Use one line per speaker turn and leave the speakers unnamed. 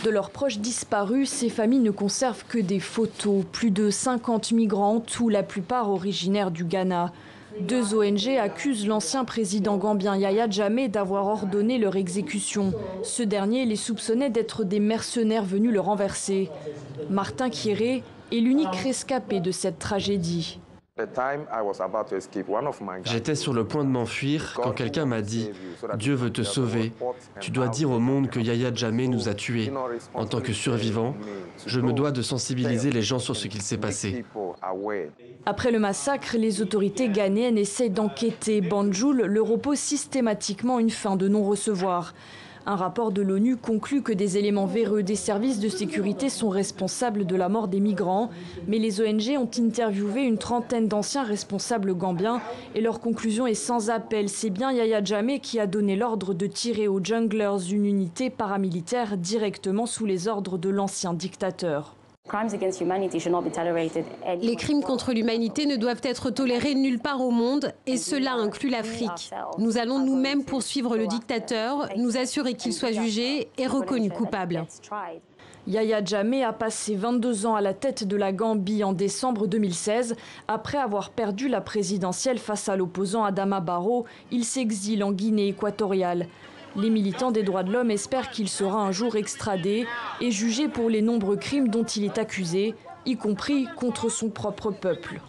De leurs proches disparus, ces familles ne conservent que des photos. Plus de 50 migrants, tous la plupart originaires du Ghana. 2 ONG accusent l'ancien président gambien Yaya Jammeh d'avoir ordonné leur exécution. Ce dernier les soupçonnait d'être des mercenaires venus le renverser. Martin Kieré est l'unique rescapé de cette tragédie.
J'étais sur le point de m'enfuir quand quelqu'un m'a dit « Dieu veut te sauver. Tu dois dire au monde que Yaya Jammeh nous a tués. En tant que survivant, je me dois de sensibiliser les gens sur ce qu'il s'est passé. »
Après le massacre, les autorités ghanéennes essaient d'enquêter. Banjul leur oppose systématiquement une fin de non-recevoir. Un rapport de l'ONU conclut que des éléments véreux des services de sécurité sont responsables de la mort des migrants. Mais les ONG ont interviewé une trentaine d'anciens responsables gambiens et leur conclusion est sans appel. C'est bien Yaya Jammeh qui a donné l'ordre de tirer aux Junglers, une unité paramilitaire directement sous les ordres de l'ancien dictateur.
Les crimes contre l'humanité ne doivent être tolérés nulle part au monde, et cela inclut l'Afrique. Nous allons nous-mêmes poursuivre le dictateur, nous assurer qu'il soit jugé et reconnu coupable.
Yaya Jammeh a passé 22 ans à la tête de la Gambie en décembre 2016. Après avoir perdu la présidentielle face à l'opposant Adama Barrow, il s'exile en Guinée équatoriale. Les militants des droits de l'homme espèrent qu'il sera un jour extradé et jugé pour les nombreux crimes dont il est accusé, y compris contre son propre peuple.